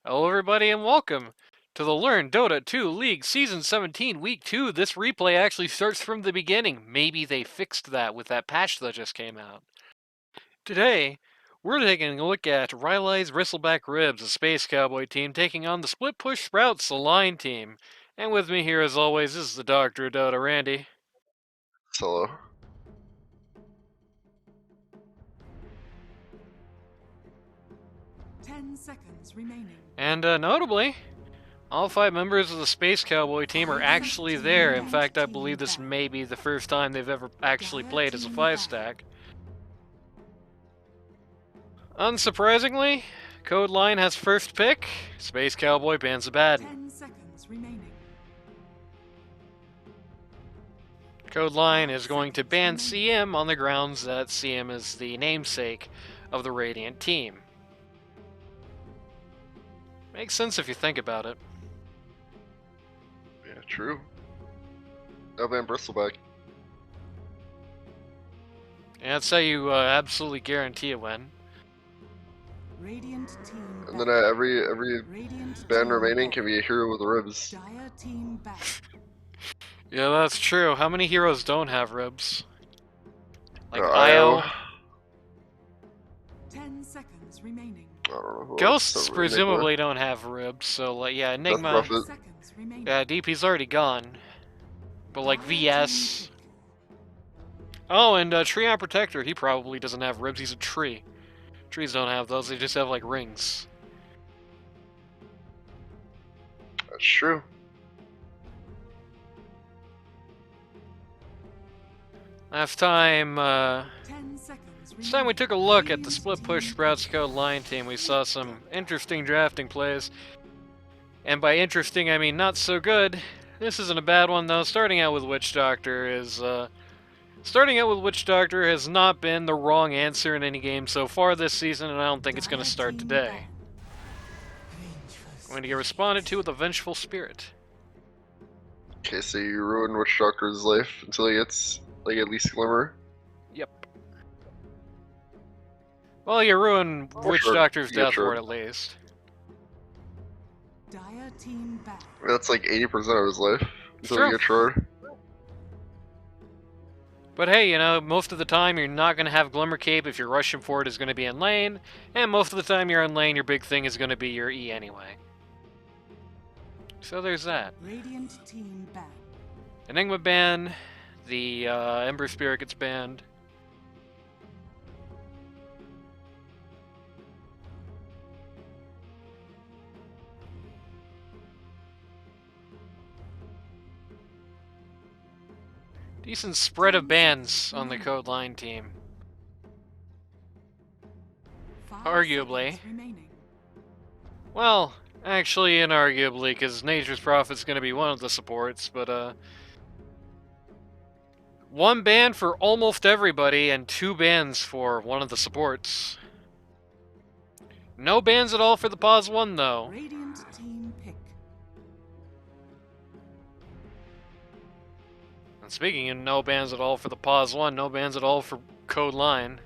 Hello, everybody, and welcome to the Learn Dota 2 League Season 17, Week 2. This replay actually starts from the beginning. Maybe they fixed that with that patch that just came out. Today, we're taking a look at Rylai's Bristleback Ribs, a Space Cowboy team, taking on the Split Push Sprouts, the Line team. And with me here, as always, is the Doctor of Dota, Randy. Solo. And notably, all 5 members of the Space Cowboy team are actually there. In fact, I believe this may be the first time they've ever actually played as a 5-stack. Unsurprisingly, Code Line has first pick. Space Cowboy bans Abaddon. Code Line is going to ban CM on the grounds that CM is the namesake of the Radiant team. Makes sense if you think about it. Yeah, true. I'll ban Bristleback. Yeah, that's how you absolutely guarantee a win. And then every ban remaining can be a hero with ribs. Yeah, that's true. How many heroes don't have ribs? Like IO. 10 seconds remaining. I don't know. Ghosts presumably don't have ribs, so like yeah, Enigma. Yeah, DP's already gone. But like VS. Oh, and Treon Protector, he probably doesn't have ribs, he's a tree. Trees don't have those, they just have like rings. That's true. Last time we took a look at the Split Push Sprouts Code Line team, we saw some interesting drafting plays. And by interesting, I mean not so good. This isn't a bad one though. Starting out with Witch Doctor has not been the wrong answer in any game so far this season, and I don't think it's going to start today. Going to get responded to with a Vengeful Spirit. Okay, so you ruin Witch Doctor's life until he gets, like, at least Glimmer? Yep. Well, you ruin Witch Doctor's death ward at least. That's like 80% of his life until you get Shard. But hey, you know, most of the time you're not going to have Glimmer Cape if your rushing for it is going to be in lane, and most of the time you're in lane, your big thing is going to be your E anyway. So there's that. Enigma ban, the Ember Spirit gets banned. Decent spread of bans on the Code Line team. Arguably. Well, actually inarguably, because Nature's Prophet's going to be one of the supports, but one ban for almost everybody and 2 bans for one of the supports. No bans at all for the Pause 1, though. And speaking of no bans at all for the Pause 1, no bans at all for Code Line.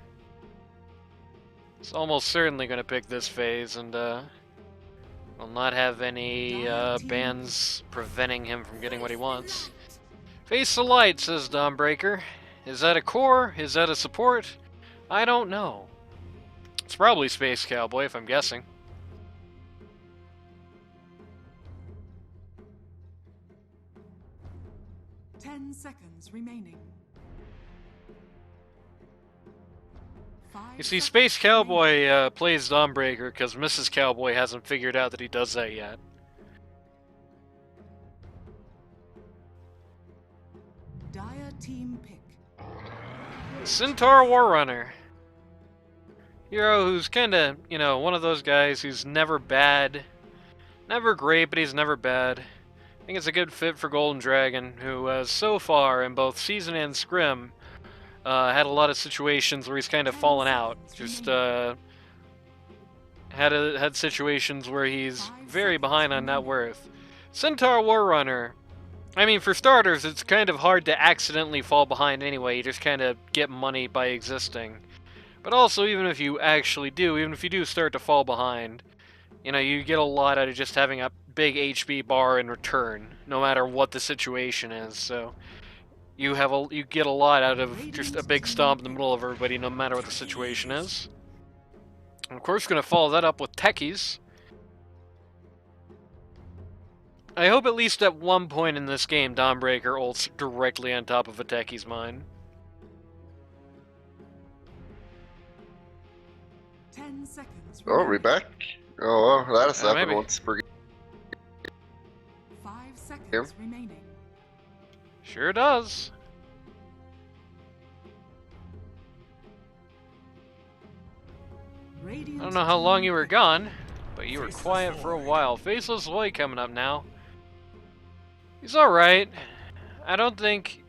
It's almost certainly going to pick this phase, and will not have any bans preventing him from getting what he wants. Face the light, says Dawnbreaker. Is that a core? Is that a support? I don't know. It's probably Space Cowboy, if I'm guessing. Seconds remaining. You see, Space Cowboy plays Dawnbreaker because Mrs. Cowboy hasn't figured out that he does that yet. Dire team pick. Centaur Warrunner. Hero who's kinda, you know, one of those guys who's never bad. Never great, but he's never bad. I think it's a good fit for Golden Dragon, who has so far in both Season and Scrim had a lot of situations where he's kind of fallen out. Just had situations where he's very behind on net worth. Centaur Warrunner. I mean, for starters, it's kind of hard to accidentally fall behind anyway. You just kind of get money by existing. But also, even if you actually do, even if you do start to fall behind, You know, you get a lot out of just having a big HP bar in return, no matter what the situation is. So you get a lot out of just a big stomp in the middle of everybody, no matter what the situation is. And of course, going to follow that up with techies. I hope at least at one point in this game, Dawnbreaker ults directly on top of a techie's mine. 10 seconds. Oh, are we back? Oh, well, that has happened Maybe. once per 5 seconds remaining. Sure does. I don't know how long you were gone, but you were quiet for a while. Faceless Void coming up now. He's alright. I don't think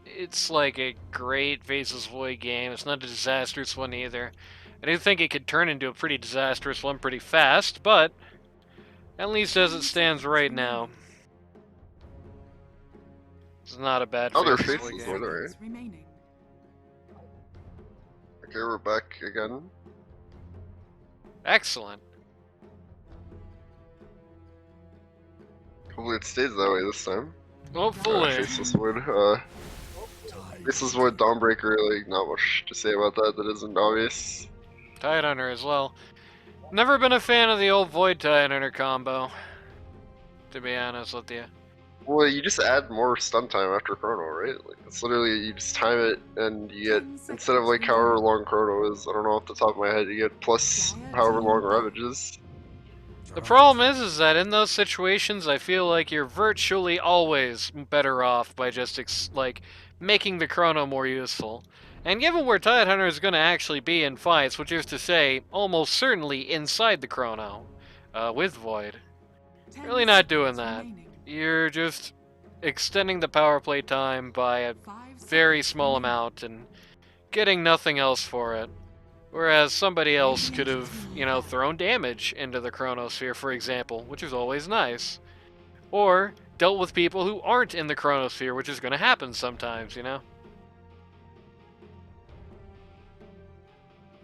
it's like a great Faceless Void game. It's not a disastrous one either. I do think it could turn into a pretty disastrous one pretty fast, but at least as it stands right now, it's not a bad other Faceless Faceless Void Void, game. alright. Remaining. Okay, we're back again. Excellent. Hopefully it stays that way this time. Hopefully. Faceless Void. Faceless Void, Dawnbreaker, like, not much to say about that that isn't obvious. Tidehunter as well. Never been a fan of the old Void Tidehunter combo, to be honest with you. Well, you just add more stun time after Chrono, right? Like, it's literally, you just time it, and you get, instead of like however long Chrono is, I don't know off the top of my head, you get plus however long Ravage is. The problem is that in those situations, I feel like you're virtually always better off by just like making the Chrono more useful. And given where Tidehunter is going to actually be in fights, which is to say, almost certainly inside the Chrono, with Void, really not doing that. You're just extending the power play time by a very small amount and getting nothing else for it. Whereas somebody else could have, you know, thrown damage into the Chronosphere, for example, which is always nice. Or dealt with people who aren't in the Chronosphere, which is going to happen sometimes, you know?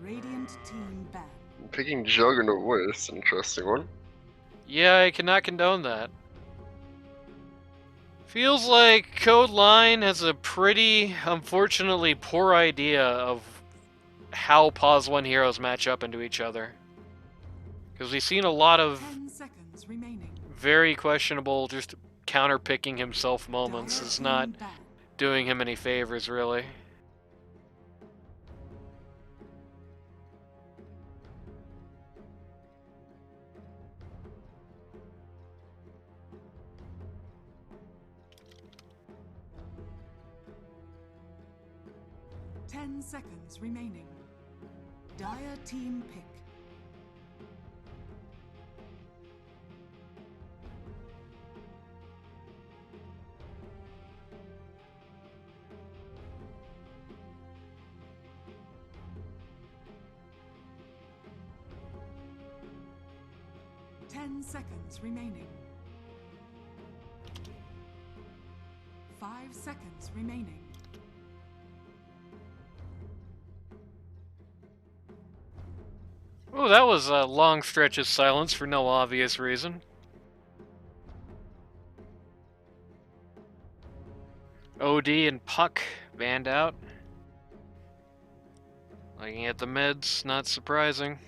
Radiant team back. Picking Juggernaut Void is an interesting one. Yeah, I cannot condone that. Feels like Code Line has a pretty, unfortunately, poor idea of how Pause 1 heroes match up into each other. Because we've seen a lot of 10 seconds remaining. very questionable just counter-picking himself moments. It's not doing him any favors, really. Ten seconds remaining. Dire team pick. Ten seconds remaining. 5 seconds remaining. Oh, that was a long stretch of silence for no obvious reason. OD and Puck banned out. Looking at the mids, not surprising.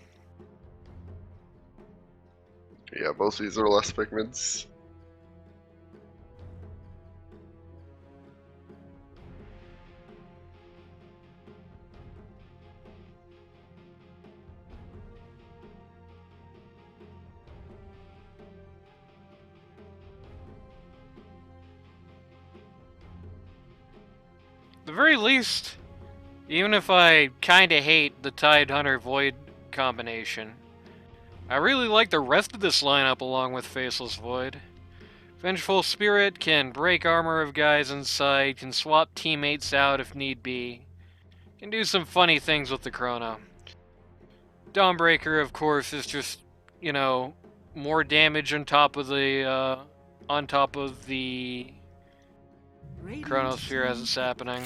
Yeah, both of these are less pick mids. At the very least, even if I kinda hate the Tidehunter Void combination, I really like the rest of this lineup along with Faceless Void. Vengeful Spirit can break armor of guys inside, can swap teammates out if need be, can do some funny things with the Chrono. Dawnbreaker, of course, is just, you know, more damage on top of the Chronosphere as it's happening.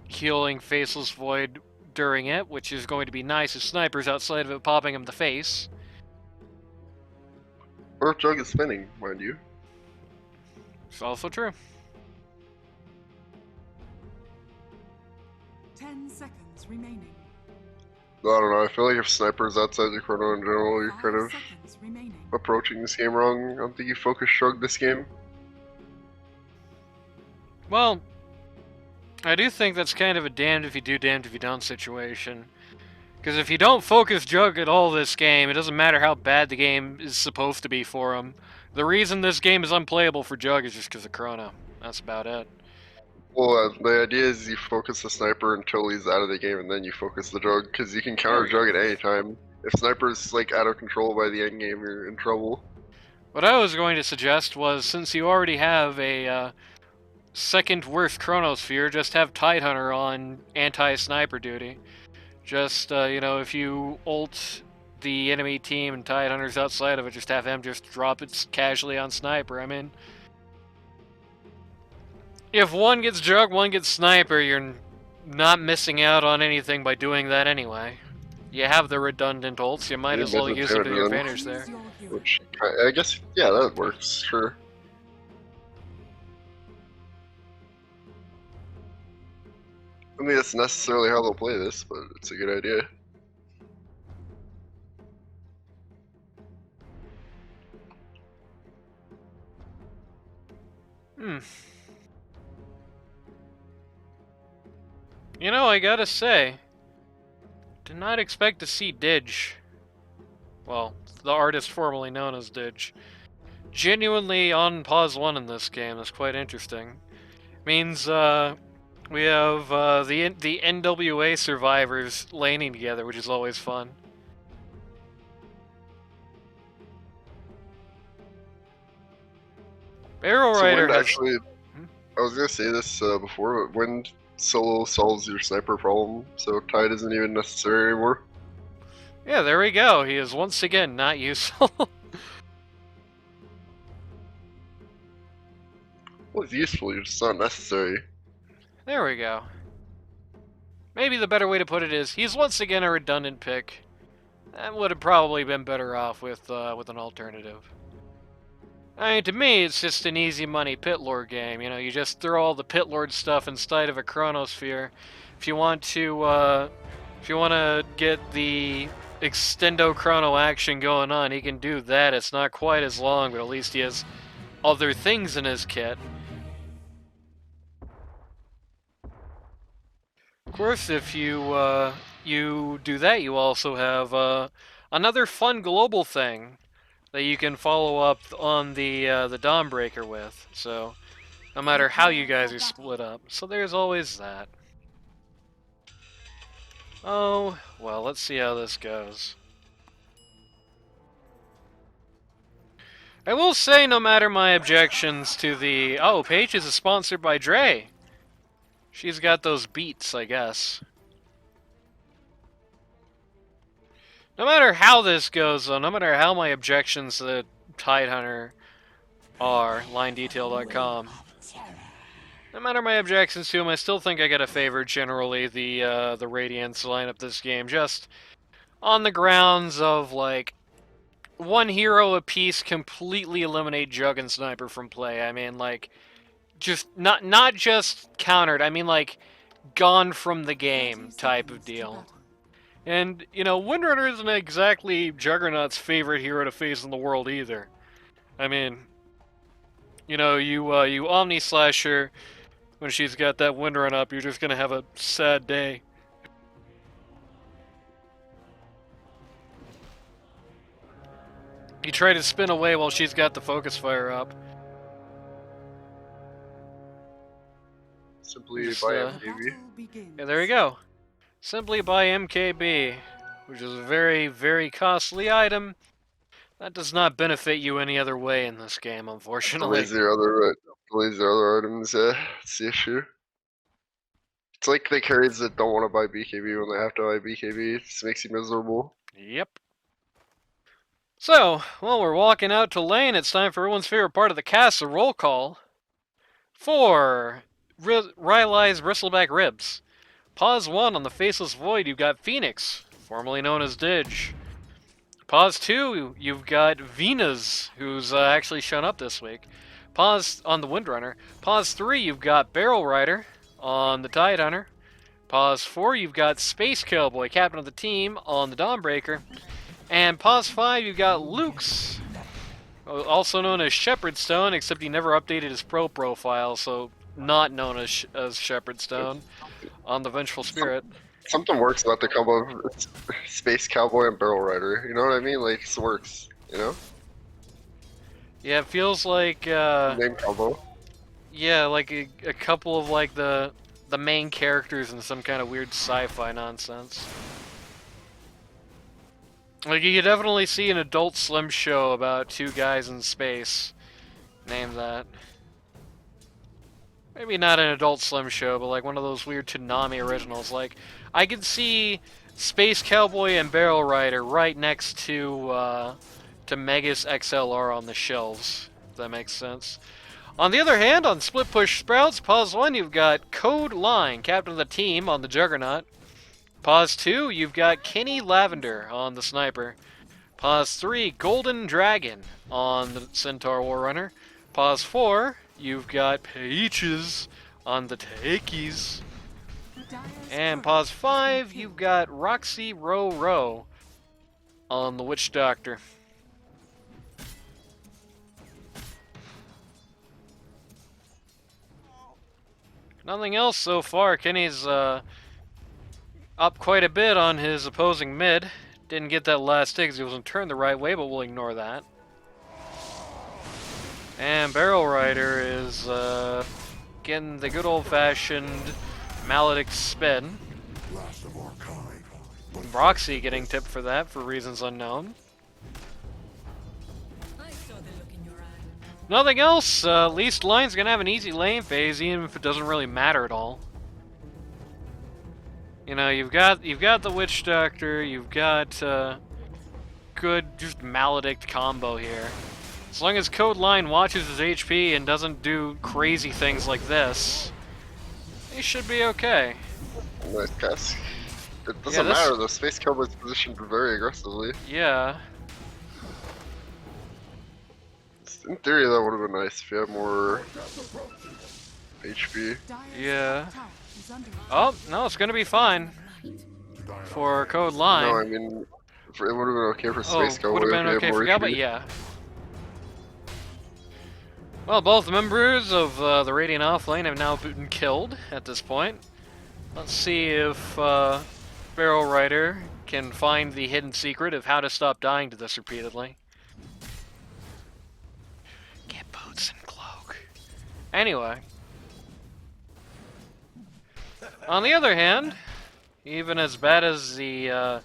Killing Faceless Void during it, which is going to be nice if Sniper's outside of it popping him in the face. Or if Jug is spinning, mind you. It's also true. 10 seconds remaining. I don't know, I feel like if Sniper's outside the chrono in general, you're 5 kind of seconds remaining. approaching this game wrong. I don't think you focus Shrug this game. Well, I do think that's kind of a damned if you do, damned if you don't situation. Because if you don't focus Jug at all this game, it doesn't matter how bad the game is supposed to be for him. The reason this game is unplayable for Jug is just because of Chrono. That's about it. Well, the idea is you focus the Sniper until he's out of the game, and then you focus the Jug, because you can counter Jug at any time. If Sniper's like out of control by the end game, you're in trouble. What I was going to suggest was, since you already have a second worst Chronosphere, just have Tidehunter on anti-sniper duty. Just, if you ult the enemy team and Tidehunter's outside of it, just have him just drop it casually on Sniper. I mean, if one gets Jug, one gets Sniper, you're not missing out on anything by doing that anyway. You have the redundant ults, you might as well use them to your advantage there. Which, I guess, yeah, that works, sure. I don't think that's necessarily how they'll play this, but it's a good idea. You know, I gotta say, did not expect to see Didge, well, the artist formerly known as Didge, genuinely on pause 1 in this game. That's quite interesting. Means, we have the NWA survivors laning together, which is always fun. Barrel Rider has... actually, I was gonna say this before, but Wind solo solves your Sniper problem, so Tide isn't even necessary anymore. Yeah, there we go. He is once again not useful. Well, it's useful, it's just not necessary. There we go. Maybe the better way to put it is, he's once again a redundant pick. That would have probably been better off with an alternative. I mean, to me, it's just an easy money pit lord game. You know, you just throw all the pit lord stuff inside of a chronosphere. If you want to get the extendo chrono action going on, he can do that. It's not quite as long, but at least he has other things in his kit. Of course, if you do that, you also have another fun global thing that you can follow up on the Dawnbreaker with. So, no matter how you guys are split up, so there's always that. Oh, well, let's see how this goes. I will say, no matter my objections to the... Oh, Pages is sponsored by Dre. She's got those beats, I guess. No matter how this goes, though, no matter how my objections to Tidehunter are, linedetail.com, no matter my objections to him, I still think I gotta favor generally the Radiance lineup this game, just on the grounds of, like, one hero apiece completely eliminate Jug and Sniper from play. I mean, like, just not just countered, I mean, like, gone from the game type of deal. And, you know, Windrunner isn't exactly Juggernaut's favorite hero to face in the world either. I mean, you know, you Omni-Slasher, when she's got that Windrun up, you're just gonna have a sad day. You try to spin away while she's got the Focus Fire up. Simply Just, buy MKB. Yeah, there you go. Simply buy MKB, which is a very, very costly item. That does not benefit you any other way in this game, unfortunately. Delays their other items, yeah, it's the issue. It's like the carries that don't want to buy BKB when they have to buy BKB. It just makes you miserable. Yep. So, while we're walking out to lane, it's time for everyone's favorite part of the cast, the roll call. For Rylai's Bristleback Ribs. Pause 1 on the Faceless Void, you've got Phoenix, formerly known as Didge. Pause 2, you've got Venus, who's actually shown up this week. Pause on the Windrunner. Pause 3, you've got Barrel Rider on the Tidehunter. Pause 4, you've got Space Cowboy, captain of the team, on the Dawnbreaker. And pause 5, you've got Luke's, also known as Shepherd Stone, except he never updated his pro profile, so not known as Shepherd Stone, on the Vengeful Spirit. Something works about the combo of Space Cowboy and Barrel Rider. You know what I mean? Like, it works. You know? Yeah, it feels like Name combo. yeah, like a couple of like the main characters in some kind of weird sci-fi nonsense. Like you could definitely see an Adult Swim show about two guys in space. Name that. Maybe not an Adult Swim show, but like one of those weird Toonami originals. Like I could see Space Cowboy and Barrel Rider right next to Megas XLR on the shelves. If that makes sense. On the other hand, on Split Push Sprouts, pause 1, you've got Code Line, captain of the team on the Juggernaut. Pause 2, you've got Kenny Lavender on the Sniper. Pause 3, Golden Dragon on the Centaur Warrunner. Pause 4, you've got Peaches on the Takies. And pause 5, you've got Roxy Row on the Witch Doctor. Nothing else so far. Kenny's up quite a bit on his opposing mid. Didn't get that last hit because he wasn't turned the right way, but we'll ignore that. And Barrel Rider is getting the good old-fashioned Maledict spin. Roxy getting tipped for that for reasons unknown. Nothing else. Least Line's gonna have an easy lane phase, even if it doesn't really matter at all. You know, you've got the Witch Doctor, you've got good just Maledict combo here. As long as Code Line watches his HP and doesn't do crazy things like this, he should be okay. Nice pass. It doesn't matter though. Space Cowboy's positioned very aggressively. Yeah. In theory, that would have been nice if you had more HP. Yeah. Oh, no, it's gonna be fine for Code Line. No, I mean, it would have been okay for Space Cowboy. Would have been okay for Cowboy, yeah. Well, both members of the Radiant Offlane have now been killed at this point. Let's see if Barrel Rider can find the hidden secret of how to stop dying to this repeatedly. Boots and cloak. Anyway. On the other hand, even as bad as the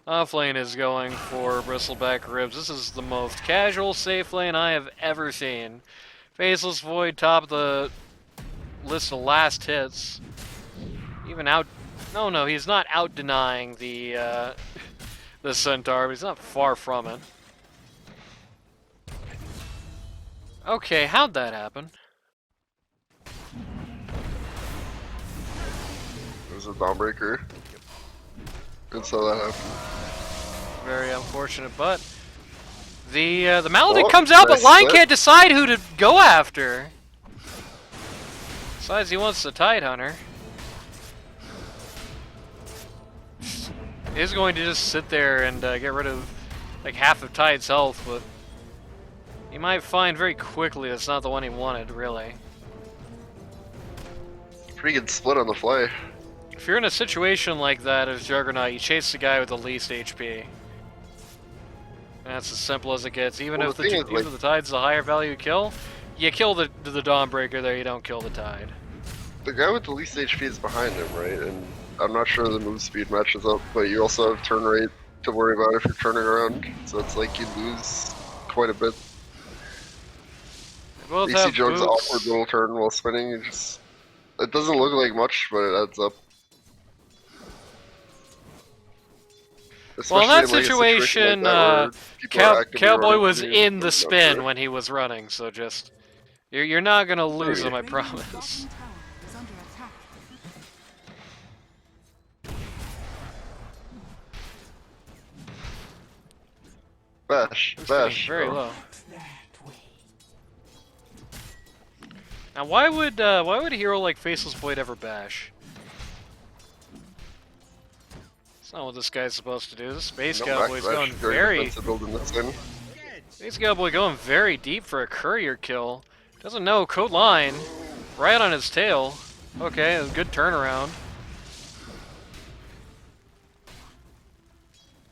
offlane is going for Bristleback Ribs, this is the most casual safe lane I have ever seen. Faceless Void top of the list of last hits. Even out... No, he's not out denying the Centaur, but he's not far from it. Okay, how'd that happen? It was a Dawnbreaker. Good saw that happen. Very unfortunate, but the Maledict comes out, but Line can't decide who to go after. Besides, he wants the Tidehunter. He's going to just sit there and get rid of like half of Tide's health, but he might find very quickly that's not the one he wanted, really. Pretty good split on the fly. If you're in a situation like that as Juggernaut, you chase the guy with the least HP. That's as simple as it gets. Even if the Tide's the higher value kill, you kill the Dawnbreaker there, you don't kill the Tide. The guy with the least HP is behind him, right? And I'm not sure the move speed matches up, but you also have turn rate to worry about if you're turning around. So it's like you lose quite a bit. Both AC Jones' awkward little turn while spinning, it doesn't look like much, but it adds up. Well, in that situation, Cowboy was in the spin when he was running, so just... You're not gonna lose him, I promise. Bash, It's getting bash. very Oh. low. Now, why would a hero like Faceless Void ever bash? That's not what this guy's supposed to do. This Space No Cowboy's backslash. going Very very. defensive building this in. Space Cowboy going very deep for a courier kill. Doesn't know code line. Right on his tail. Okay, a good turnaround.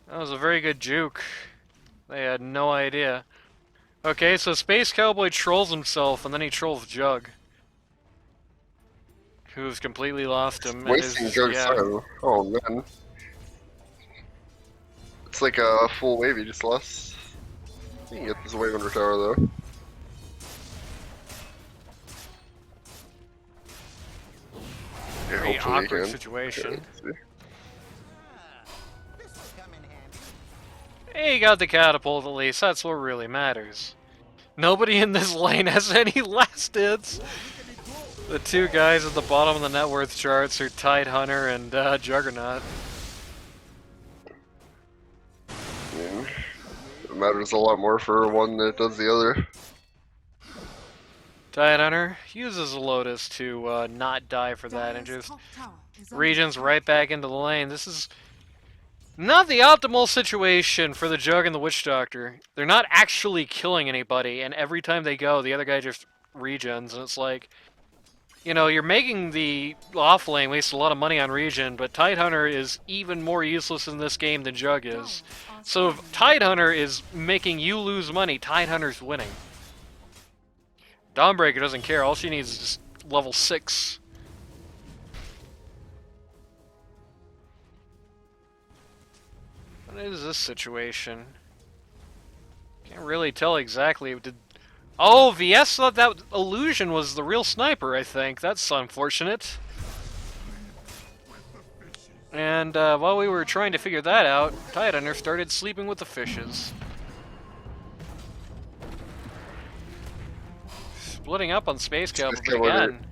That was a very good juke. They had no idea. Okay, so Space Cowboy trolls himself, and then he trolls Jug, who's completely lost him. and Wasting is- Jug's yeah. time. Oh man. It's like a full wave he just lost. You can get this wave under tower though. Yeah, Very hopefully he awkward can. situation. Okay, let's see. Hey, you got the catapult at least. That's what really matters. Nobody in this lane has any last hits. The two guys at the bottom of the net worth charts are Tidehunter and Juggernaut. Yeah. It matters a lot more for one than it does the other. Tidehunter uses a Lotus to not die for that and Dire's just top tower is under regions attack. right back into the lane. This is not the optimal situation for the Jug and the Witch Doctor. They're not actually killing anybody, and every time they go, the other guy just regens, and it's like, you know, you're making the off lane waste a lot of money on regen, but Tidehunter is even more useless in this game than Jug is. So if Tidehunter is making you lose money, Tidehunter's winning. Dawnbreaker doesn't care, all she needs is just level 6. What is this situation? Can't really tell exactly. Oh, VS thought that illusion was the real sniper, I think. That's unfortunate. And while we were trying to figure that out, Tidehunter started sleeping with the fishes. Splitting up on Space Cowboy Cowboy again.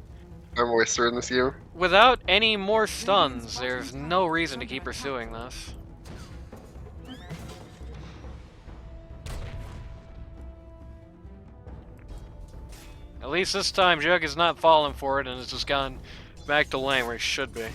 I'm waster in this game. Without any more stuns, there's no reason to keep pursuing this. At least this time, Jug has not fallen for it and has just gone back to lane where he should be.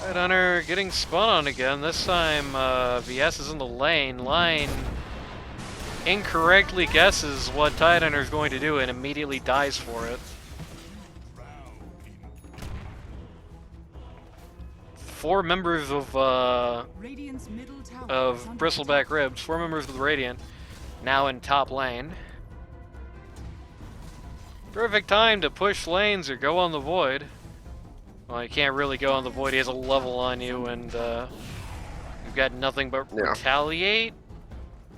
Tidehunter getting spun on again. This time, VS is in the lane. Line incorrectly guesses what Tidehunter is going to do and immediately dies for it. Four members of Radiant's middle tower is under Bristleback attack. Ribs, 4 members of the Radiant, now in top lane. Perfect time to push lanes or go on the Void. Well, you can't really go on the Void, he has a level on you, and you've got nothing but Yeah. Retaliate?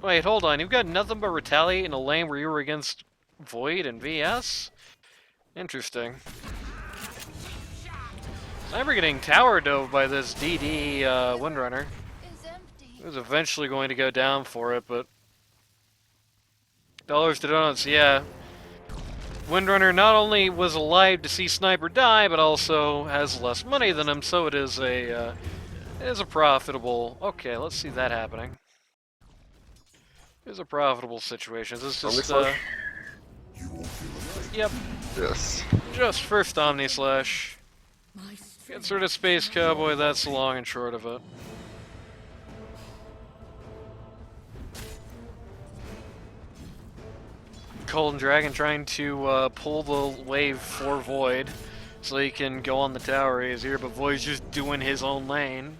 Wait, hold on, you've got nothing but Retaliate in a lane where you were against Void and VS? Interesting. Sniper getting tower dove by this DD Windrunner. He was eventually going to go down for it, but dollars to donuts, yeah. Windrunner not only was alive to see Sniper die, but also has less money than him, so it is a profitable. Okay, let's see that happening. It's a profitable situation. This is just Omnislash? yep, Yes. just first Omnislash. Gets rid of Space Cowboy. That's the long and short of it. Golden Dragon trying to pull the wave for Void so he can go on the tower easier, but Void's just doing his own lane.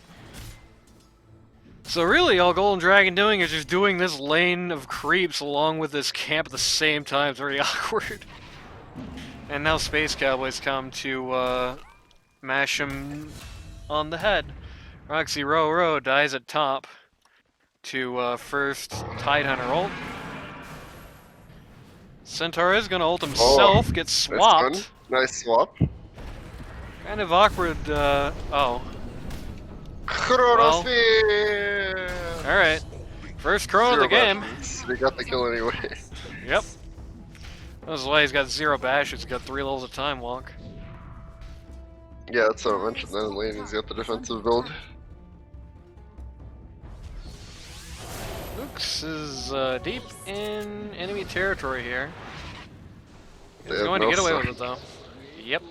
So really all Golden Dragon doing is just doing this lane of creeps along with this camp at the same time. It's very awkward. And now Space Cowboys come to mash him on the head. Roxy Row dies at top to first Tidehunter ult. Centaur is gonna ult himself, gets Nice swapped. one. Nice swap. Kind of awkward, oh. Chronosphere! Alright. First chrono of the game. They got the kill anyway. Yep. That's why he's got 0 bashes. He's got 3 levels of time walk. Yeah, that's what I mentioned then in lane. He's got the defensive build. Lux is deep in enemy territory here. They He's have going to no get away with sign. it though. Yep.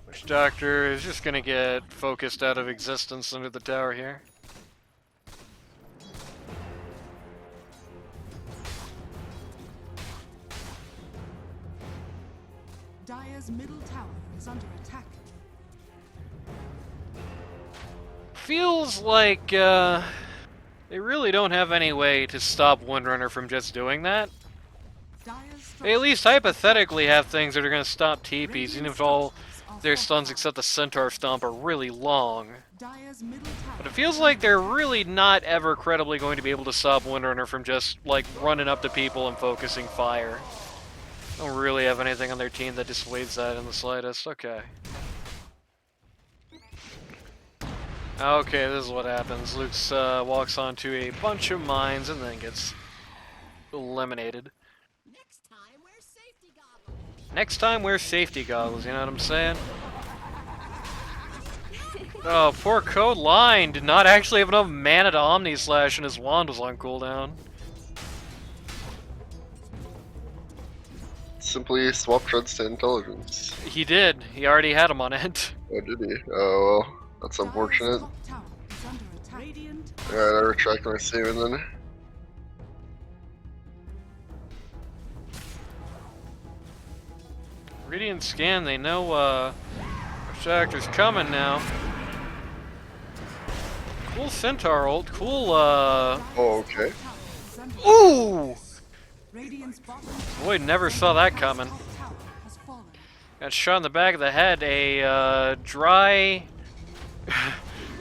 Witch Doctor is just gonna get focused out of existence under the tower here. Dire's middle tower is under attack. Feels like they really don't have any way to stop Windrunner from just doing that. Dire's They at least hypothetically have things that are going to stop TPs, even if all their stuns except the Centaur Stomp are really long. Dire's middle tower. But it feels like they're really not ever credibly going to be able to stop Windrunner from just, like, running up to people and focusing fire. Don't really have anything on their team that dissuades that in the slightest. Okay. Okay, this is what happens. Luke's walks onto a bunch of mines and then gets eliminated. Next time, wear safety goggles, you know what I'm saying? Oh, poor Code Line did not actually have enough mana to Omni Slash and his wand was on cooldown. Simply swap treads to intelligence. He did. He already had him on it. Oh, did he? Oh, well. That's unfortunate. Top tower is under attack. Radiant Alright, I retract my statement then. Radiant scan, they know Doctor's coming now. Cool Centaur ult, cool Oh, okay. Ooh! Radiant's bottom Boy, never saw that coming. tower has fallen. Got shot in the back of the head, a dry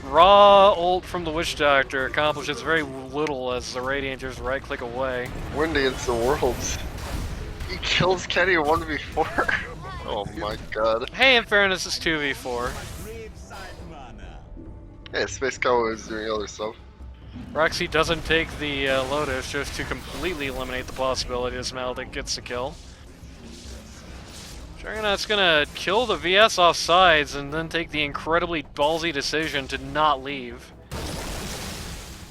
raw ult from the Witch Doctor accomplishes very little as the Radiant just right click away. Wind against the worlds. He kills Kenny 1v4. Oh my god. Hey, in fairness, it's 2v4. Hey, Space Cowboy is doing other stuff. Roxy doesn't take the Lotus just to completely eliminate the possibility that Smeldick gets the kill. Juggernaut's gonna kill the VS off sides and then take the incredibly ballsy decision to not leave.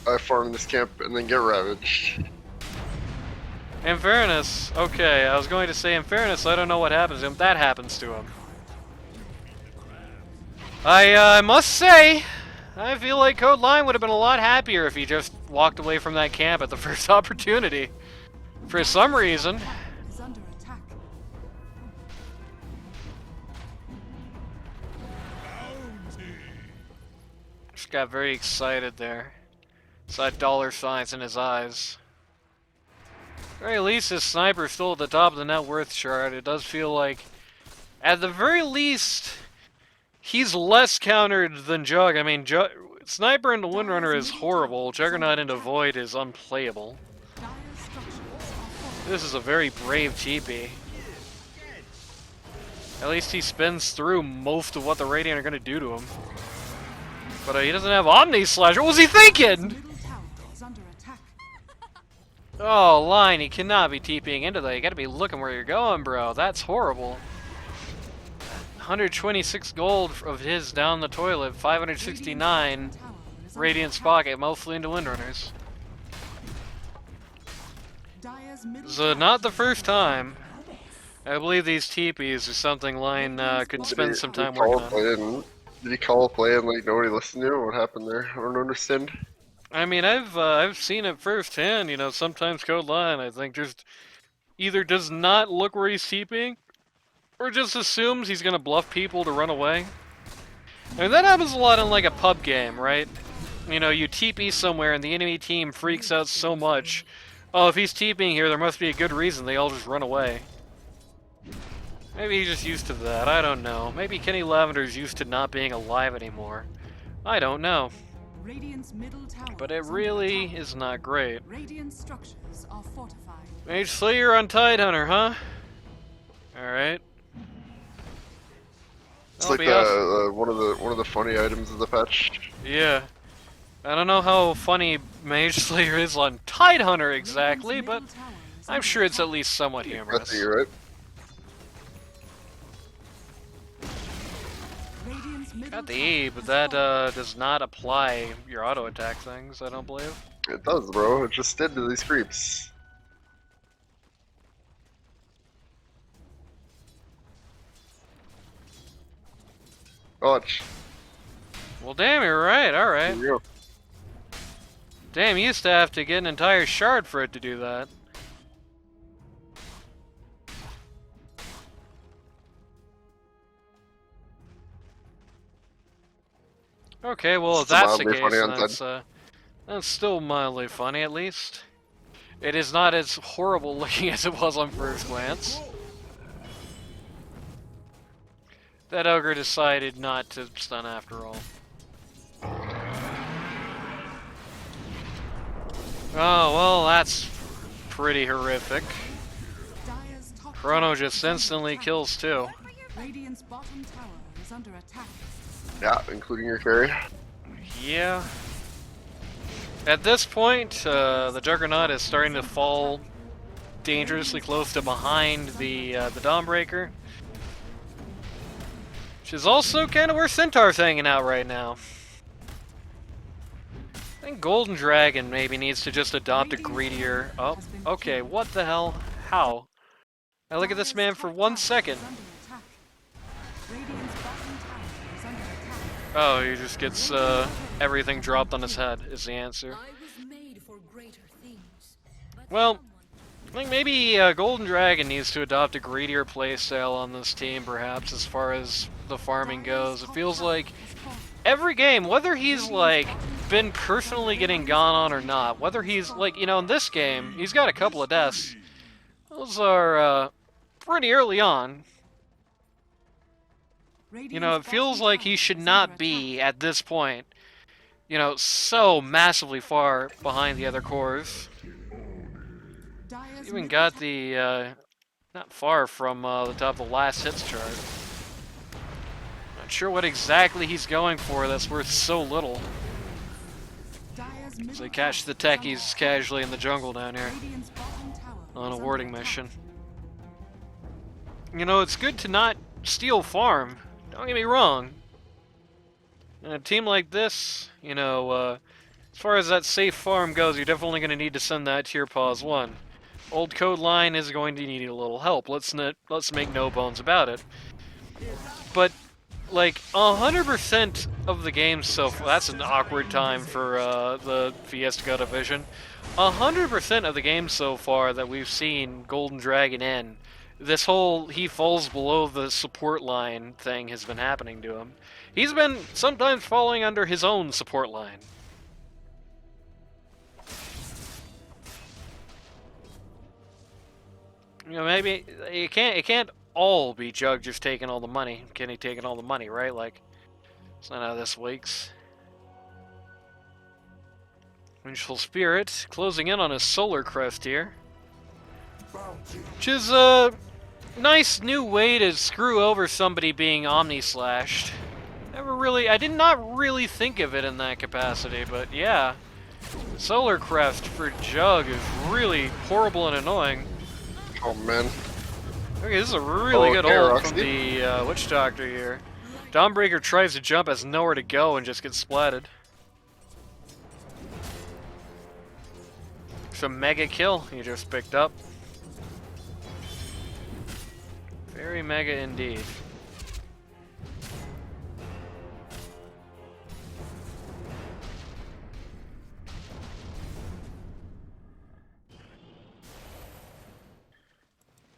I farm this camp and then get ravaged. In fairness, okay, I was going to say in fairness, I don't know what happens to him. That happens to him. I must say, I feel like Code Line would have been a lot happier if he just walked away from that camp at the first opportunity. For some reason. Is under attack. Just got very excited there. Saw dollar signs in his eyes. At the very least, his sniper's still at the top of the net worth chart. It does feel like, at the very least, he's less countered than Jug. I mean, Sniper into Windrunner is horrible. Juggernaut into Void is unplayable. Dire's structures are falling. This is a very brave TP. At least he spins through most of what the Radiant are going to do to him. But he doesn't have Omni Slash. What was he thinking? Middle tower is under attack. Oh, Line, he cannot be TPing into that. You gotta be looking where you're going, bro. That's horrible. 126 gold of his down the toilet, 569 Tower is under Radiant's attack. pocket, mostly into Windrunners. Dire's middle So tower not the is first under time. I believe these TPs are something Line could spend some time Did he call working a on. play and did he call a play and like nobody listened to him? What happened there? I don't understand. I mean, I've seen it firsthand. You know, sometimes Code Line, I think, just either does not look where he's TPing, or just assumes he's gonna bluff people to run away. I mean, that happens a lot in like a pub game, right? You know, you TP somewhere and the enemy team freaks out so much. Oh, if he's TPing here, there must be a good reason. They all just run away. Maybe he's just used to that. I don't know. Maybe Kenny Lavender's used to not being alive anymore. I don't know. Radiant's middle tower But it is under really attack. is not great. Radiant structures are fortified. Mage Slayer on Tidehunter, huh? Alright. It's That'll like be awesome. one of the funny items of the patch. Yeah. I don't know how funny Mage Slayer is on Tidehunter exactly, but Radiant's middle tower is is I'm under sure it's attack. at least somewhat I humorous. think you're right. Radiant's middle Got the tower E, but has that fallen. does not apply your auto attack things, I don't believe. It does, bro. It just did to these creeps. Watch. Well, damn, you're right, Here alright. we go. Damn, you used to have to get an entire shard for it to do that. Okay, well, if Still that's the mildly case, funny on that's still mildly funny, at least. It is not as horrible looking as it was on first glance. That ogre decided not to stun after all. Oh, well, that's pretty horrific. Dire's top Chrono tower just is under instantly attack. kills too. Radiant's bottom tower is under attack. Yeah, including your carry. Yeah. At this point, the Juggernaut is starting to fall dangerously close to behind the Dawnbreaker. Which is also kind of where Centaur's hanging out right now. I think Golden Dragon maybe needs to just adopt a greedier... Oh, okay, what the hell? How? I look at this man for 1 second. Oh, he just gets everything dropped on his head, is the answer. Well, I think maybe Golden Dragon needs to adopt a greedier playstyle on this team, perhaps, as far as the farming goes. It feels like every game, whether he's, like, been personally getting gone on or not, whether he's, like, you know, in this game, he's got a couple of deaths. Those are, pretty early on. You know, it feels like he should not be, at this point, you know, so massively far behind the other cores. Even got the, not far from the top of the last hits chart. Not sure what exactly he's going for that's worth so little. So he catch the techies casually in the jungle down here on a warding mission. You know, it's good to not steal farm. Don't get me wrong. In a team like this, you know, as far as that safe farm goes, you're definitely going to need to send that to your pause 1. Old code line is going to need a little help. Let's make no bones about it. But like 100% of the game so far, that's an awkward time for the Fiesta division. 100% of the game so far that we've seen Golden Dragon in, this whole he falls below the support line thing has been happening to him. He's been sometimes falling under his own support line. You know, maybe it can't all be Jug just taking all the money. Kenny taking all the money, right? Like, it's not how this works. Vengeful Spirit closing in on his solar crest here, which is a nice new way to screw over somebody being omni-slashed. I did not really think of it in that capacity, but yeah, solar crest for Jug is really horrible and annoying. Oh man. Okay, this is a really good ult Roxy. from the Witch Doctor here. Dawnbreaker tries to jump, has nowhere to go, and just gets splatted. Some mega kill he just picked up. Very mega indeed.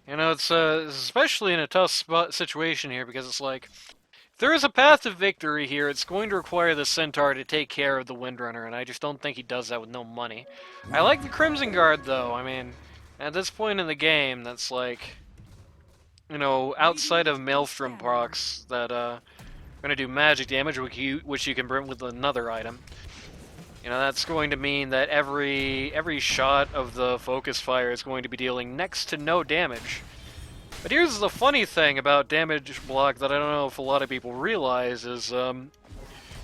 You know, it's especially in a tough situation here, because it's like, if there is a path to victory here, it's going to require the Centaur to take care of the Windrunner, and I just don't think he does that with no money. I like the Crimson Guard, though. I mean, at this point in the game, that's like, you know, outside of Maelstrom procs that are going to do magic damage, which you can bring with another item. You know, that's going to mean that every shot of the focus fire is going to be dealing next to no damage. But here's the funny thing about damage block that I don't know if a lot of people realize is,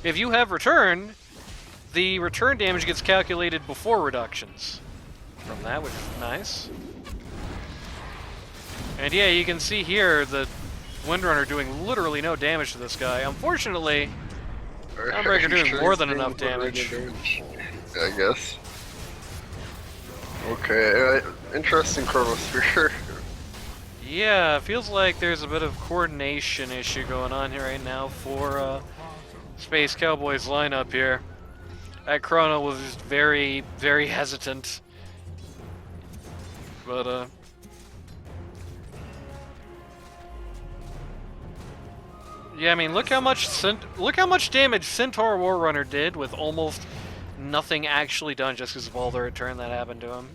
if you have return, the return damage gets calculated before reductions from that, which is nice. And yeah, you can see here the Windrunner doing literally no damage to this guy. Unfortunately, Dawnbreaker doing Sure more he's than doing enough the damage. Yeah, I guess. Okay, interesting Chronosphere. Yeah, feels like there's a bit of coordination issue going on here right now for Space Cowboy's lineup here. That Chrono was just very, very hesitant. But, yeah, I mean, look how much damage Centaur Warrunner did with almost nothing actually done just because of all the return that happened to him.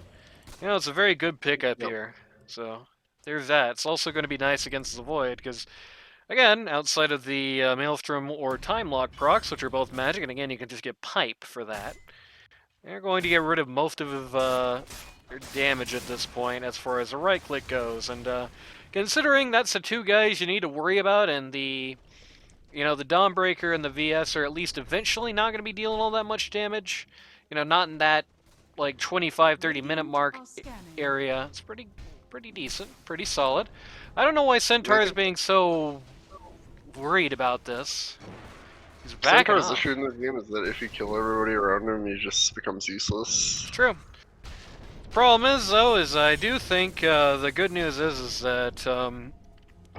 You know, it's a very good pickup here. So, there's that. It's also going to be nice against the Void, because, again, outside of the Maelstrom or Time Lock procs, which are both magic, and again, you can just get Pipe for that, they're going to get rid of most of their damage at this point as far as the right-click goes. And considering that's the two guys you need to worry about, and the Dawnbreaker and the VS are at least eventually not going to be dealing all that much damage. You know, not in that, like, 25, 30-minute mark area. It's pretty decent, pretty solid. I don't know why Centaur is being so worried about this. He's backing Centaur's off. issue in this game is that if you kill everybody around him, he just becomes useless. True. Problem is, though, is I do think the good news is that,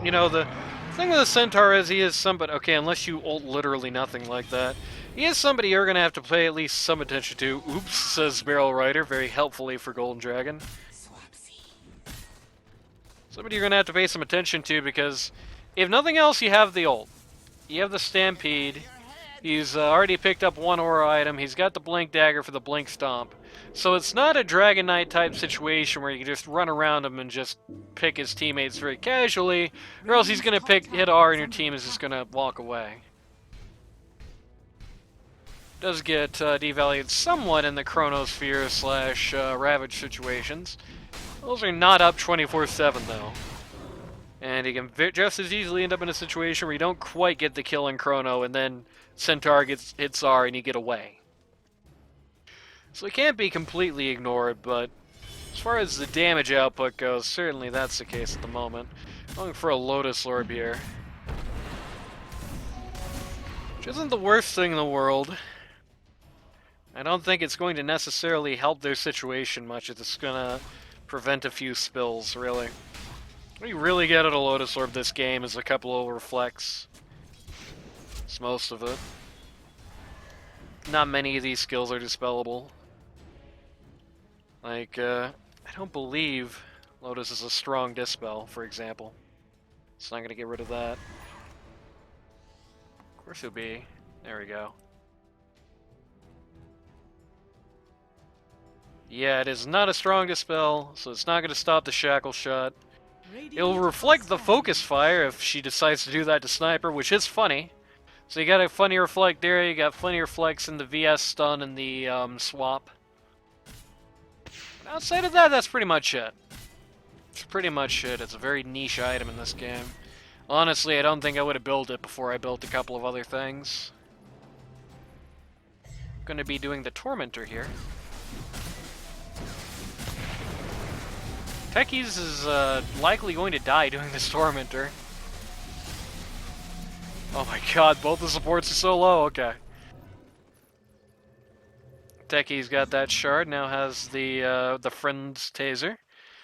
you know, the thing with the Centaur is he is somebody, okay, unless you ult literally nothing like that, he is somebody you're going to have to pay at least some attention to. Oops, says Barrel Rider, very helpfully for Golden Dragon. Somebody you're going to have to pay some attention to, because if nothing else, you have the ult. You have the Stampede. He's already picked up one aura item. He's got the Blink Dagger for the Blink Stomp. So it's not a Dragon Knight type situation where you can just run around him and just pick his teammates very casually, or else he's going to hit R and your team is just going to walk away. Does get devalued somewhat in the Chronosphere / Ravage situations. Those are not up 24/7 though. And he can just as easily end up in a situation where you don't quite get the kill in Chrono, and then Centaur hits R and you get away. So it can't be completely ignored, but as far as the damage output goes, certainly that's the case at the moment. Going for a Lotus Orb here. Which isn't the worst thing in the world. I don't think it's going to necessarily help their situation much. It's going to prevent a few spills, really. What you really get at a Lotus Orb this game is a couple of reflects. It's most of it. Not many of these skills are dispellable. Like, I don't believe Lotus is a strong dispel, for example. It's not going to get rid of that. Of course it'll be. There we go. Yeah, it is not a strong dispel, so it's not going to stop the Shackle Shot. It'll reflect the Focus Fire if she decides to do that to Sniper, which is funny. So you got a funny reflect there, you got funny reflects in the VS stun and the swap. But outside of that, that's pretty much it. It's pretty much it. It's a very niche item in this game. Honestly, I don't think I would have built it before I built a couple of other things. I'm going to be doing the Tormentor here. Techies is likely going to die doing this Tormentor. Oh my god, both the supports are so low, okay. Techie's got that shard, now has the Friend's Taser.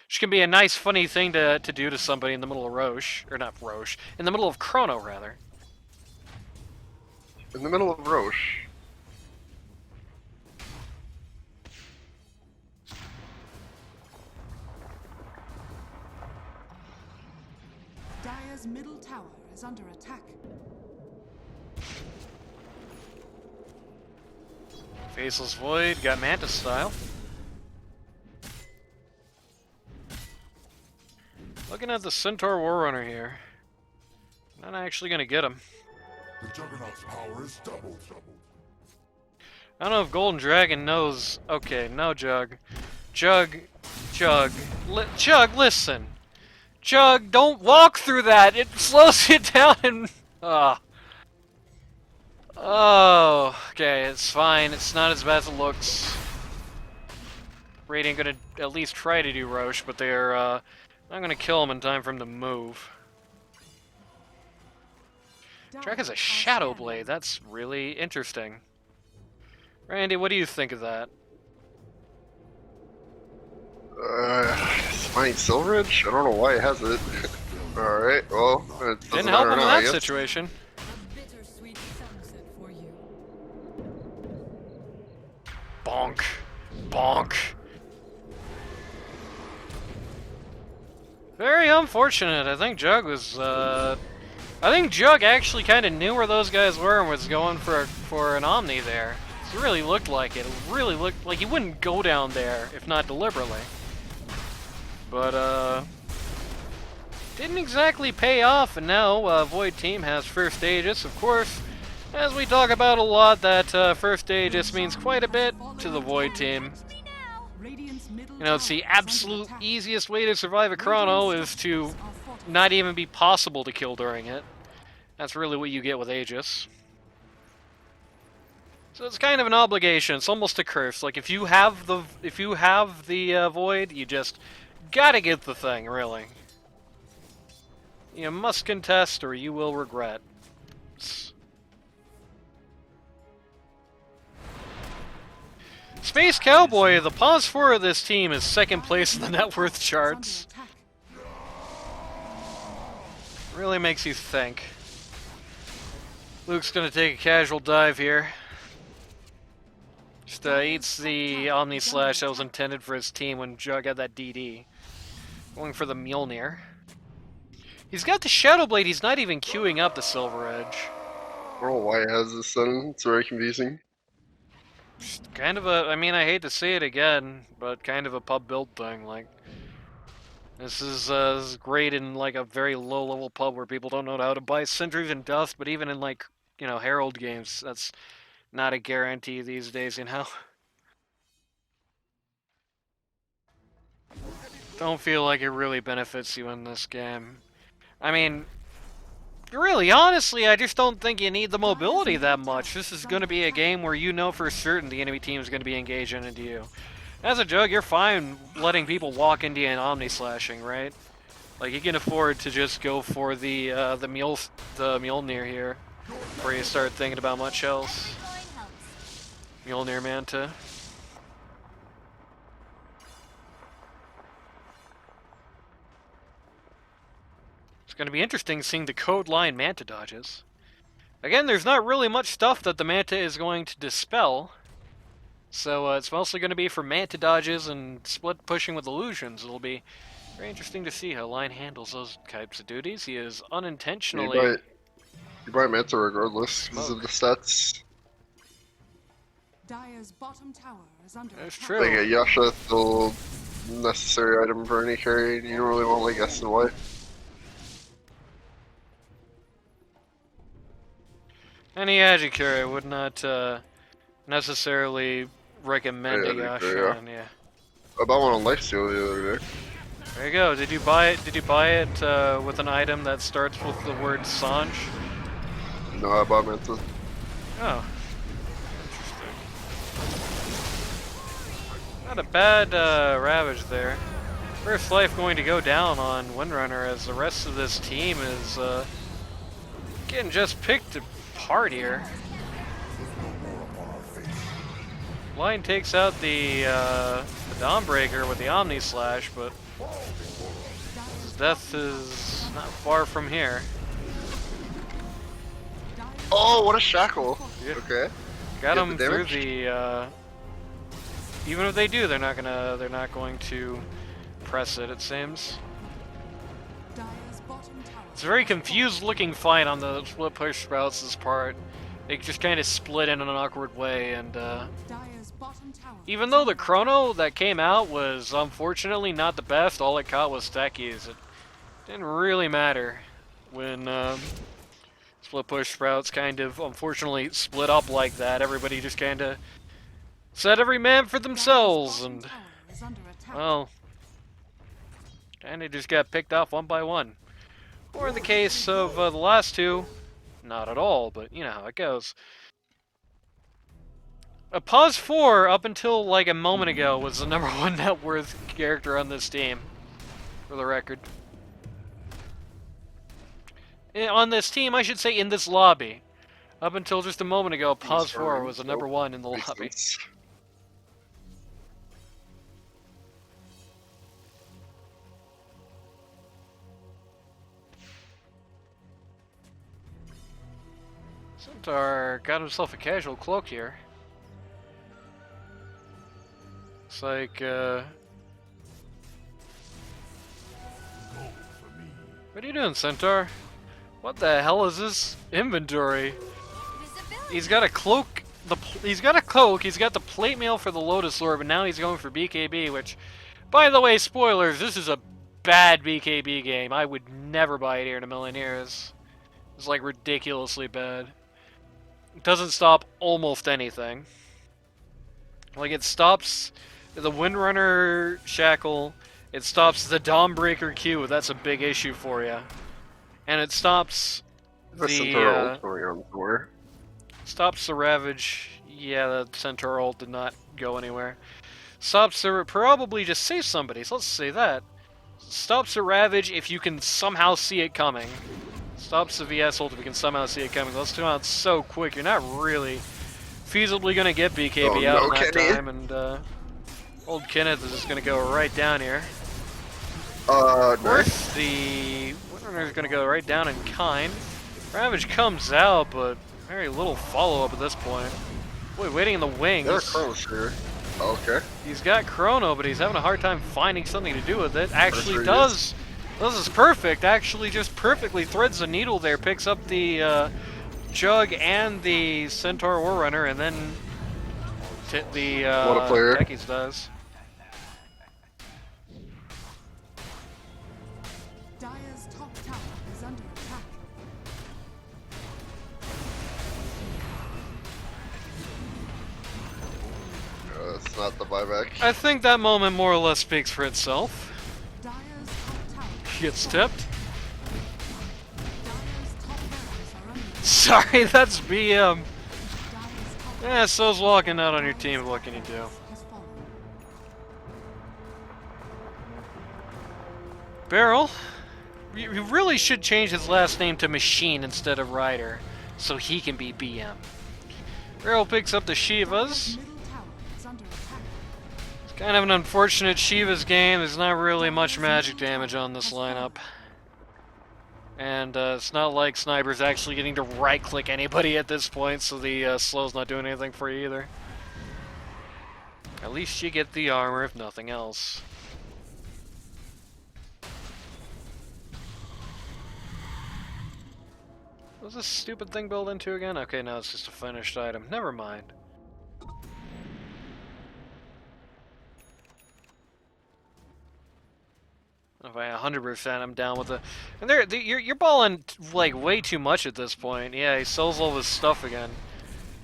Which can be a nice, funny thing to do to somebody in the middle of Roche. Or not Roche, in the middle of Chrono, rather. In the middle of Roche. Dire's middle tower is under attack. Faceless Void, got Mantis style. Looking at the Centaur Warrunner here. Not actually gonna get him. The Juggernaut's power is doubled. I don't know if Golden Dragon knows. Okay, no, Jug. Jug, listen. Jug, don't walk through that. It slows you down and. Oh, okay, it's fine. It's not as bad as it looks. Radiant gonna at least try to do Roche, but they're I'm gonna kill him in time for him to move. Jack has a Shadow Blade. That's really interesting. Randy, what do you think of that? Finding Silver Edge? I don't know why it has it. Alright, well, it doesn't Didn't help matter him in now, I that guess. situation. A bittersweet sunset for you. Bonk. Bonk. Very unfortunate. I think Jug was, I think Jug actually kind of knew where those guys were and was going for an Omni there. It really looked like it. It really looked like he wouldn't go down there if not deliberately. But, didn't exactly pay off, and now Void Team has first Aegis. Of course, as we talk about a lot, that first Aegis means quite a bit to the Void Team. You know, it's the absolute easiest way to survive a Chrono is to not even be possible to kill during it. That's really what you get with Aegis. So it's kind of an obligation. It's almost a curse. Like if you have the Void, you just gotta get the thing, really. You must contest or you will regret. Space Cowboy, the pause 4 of this team is second place in the net worth charts. Really makes you think. Luke's gonna take a casual dive here. Just eats the Omni Slash that was intended for his team when Jug had that DD. Going for the Mjolnir. He's got the Shadow Blade, he's not even queuing up the Silver Edge. I don't know why it has this then. It's very confusing. Just kind of a, I mean, I hate to say it again, but kind of a pub build thing. Like, this is great in like a very low level pub where people don't know how to buy Sentries and Dust, but even in like, you know, Herald games, that's not a guarantee these days, you know? Don't feel like it really benefits you in this game. I mean, really, honestly, I just don't think you need the mobility that much. This is going to be a game where you know for certain the enemy team is going to be engaging into you. As a Jug, you're fine letting people walk into you and Omni Slashing, right? Like, you can afford to just go for the Mjolnir here, before you start thinking about much else. Mjolnir Manta. It's going to be interesting seeing the code line Manta dodges. Again, there's not really much stuff that the Manta is going to dispel. So it's mostly going to be for Manta dodges and split pushing with illusions. It'll be very interesting to see how Line handles those types of duties. He is unintentionally... You buy Manta regardless because of the stats. Dire's bottom tower is under That's attack. true. Like a Yasha still necessary item for any carry. You don't really want like S and Y. Any Agicure I would not necessarily recommend a Yeah, Yasha. yeah. Yeah. I bought one on Lifesteal the other day. There you go. Did you buy it? Did you buy it with an item that starts with the word Sanj? No, I bought Manta. Oh. Interesting. Not a bad Ravage there. First life going to go down on Windrunner as the rest of this team is getting just picked apart here. Line takes out the Dawnbreaker with the Omni Slash, but his death is not far from here. Oh, what a shackle! Yeah. Okay. Got Get him the through damage? the. Even if they do, they're not going to press it. It seems. Dire's bottom tower. It's a very confused-looking fight on the split push Sprouts' part. They just kind of split in an awkward way, and Dire's bottom tower. even though the chrono that came out was unfortunately not the best, all it caught was stackies. It didn't really matter when split push Sprouts kind of unfortunately split up like that. Everybody just kind of set every man for themselves, and Is under attack. well, kind of just got picked off one by one. Or in the case of the last two, not at all, but you know how it goes. A Pause 4, up until like a moment ago, was the #1 net worth character on this team. for the record. On this team, I should say in this lobby. Up until just a moment ago, Pause 4 was the number 1 in the Makes lobby. sense. Centaur got himself a casual cloak here. It's like, what are you doing, Centaur? What the hell is this inventory? He's got a cloak. He's got a cloak. He's got the plate mail for the Lotus Orb, and now he's going for BKB. Which, by the way, spoilers. This is a bad BKB game. I would never buy it here in a million years. It's like ridiculously bad. It doesn't stop almost anything. Like it stops the Windrunner Shackle. It stops the Dawmbreaker Q. That's a big issue for you. And it stops the stops the Ravage. Yeah, the Centaur ult did not go anywhere. Stops the probably just save somebody. So let's say that. Stops the Ravage if you can somehow see it coming. Stops the VS ult if you can somehow see it coming. Those two out so quick. You're not really feasibly gonna get BKB out in that time. And old Kenneth is just gonna go right down here. Of course, the Windrunner is gonna go right down in kind. Ravage comes out, but very little follow-up at this point. Boy, waiting in the wings. There's Chrono's here. Okay. He's got Chrono, but he's having a hard time finding something to do with it. Actually does. This is perfect. Actually just perfectly threads the needle there. Picks up the Jug and the Centaur War Runner, and then the What a player. Techies does. Dire's top tower is under attack. It's not the buyback. I think that moment more or less speaks for itself. Dire's top tower. He gets tipped. Dire's top barracks are under attack. Sorry, that's BM. Dire's top Yeah, so's walking out on your team. What can you do? has fallen. Beryl, you really should change his last name to Machine instead of Ryder, so he can be BM. Beryl picks up the Shivas. Middle tower is under attack. It's kind of an unfortunate Shivas game. There's not really much magic damage on this lineup. And it's not like Sniper's actually getting to right-click anybody at this point, so the slow's not doing anything for you either. At least you get the armor, if nothing else. What was this stupid thing built into again? Okay, no, it's just a finished item. Never mind. If I 100% I'm down with it. And you're balling like way too much at this point. Yeah, he sells all this stuff again.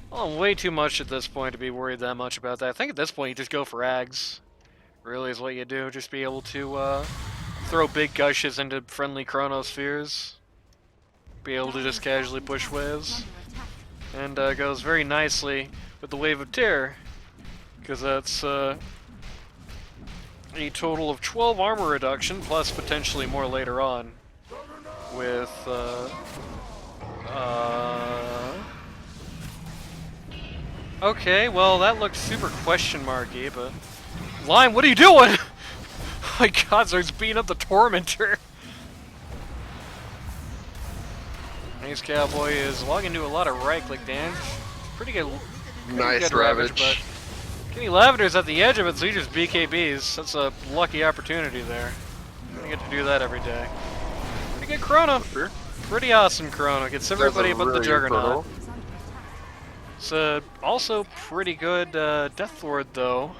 Balling way too much at this point to be worried that much about that. I think at this point you just go for Ags. Really is what you do. Just be able to throw big gushes into friendly chronospheres. Be able to just casually push waves. And goes very nicely with the Wave of Terror. Because that's a total of 12 armor reduction, plus potentially more later on. With, okay, well that looks super question marky, but... Lime, what are you doing? Oh my god, so he's beating up the Tormentor. Nice Cowboy is logging into a lot of right-click damage. Pretty good. Nice good Ravage. But Kenny Lavender's at the edge of it, so he just BKBs. That's a lucky opportunity there. I'm gonna get to do that every day. Pretty good Chrono. Pretty awesome Chrono. Gets everybody but the Juggernaut. It's also pretty good Death Lord, though.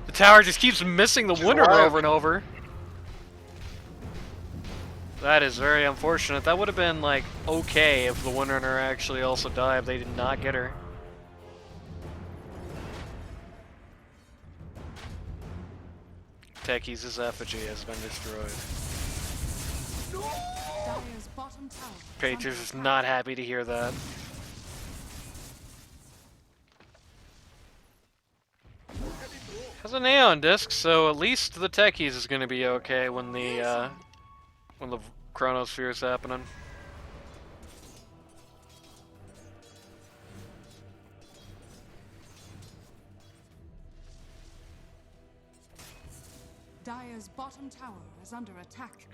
The tower just keeps missing the Windrunner over and over. That is very unfortunate. That would have been, like, okay if the Windrunner actually also died, if they did not get her. Techies' effigy has been destroyed. Dire's bottom tower is Patriots under is attack. not happy to hear that. Has an Aeon disc, so at least the techies is gonna be okay when the Chronosphere is happening. Dire's bottom tower is under attack.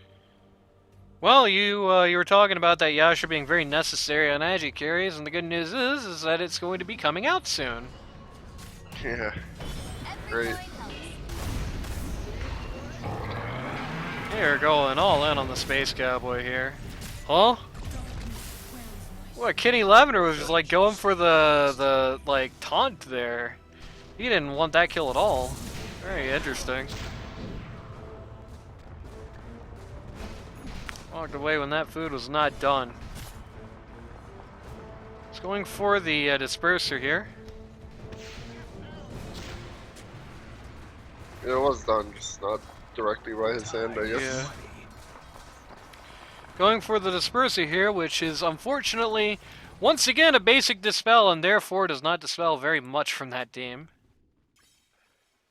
Well, you were talking about that Yasha being very necessary on Agi carries, and the good news is that it's going to be coming out soon. Yeah. Great. You're going all in on the Space Cowboy here. Huh? What, Kenny Lavender was just like going for the like taunt there. He didn't want that kill at all. Very interesting. Walked away when that food was not done. He's going for the disperser here. It was done, just not directly by his hand, I guess. Yeah. Going for the disperser here, which is unfortunately once again a basic dispel, and therefore does not dispel very much from that team.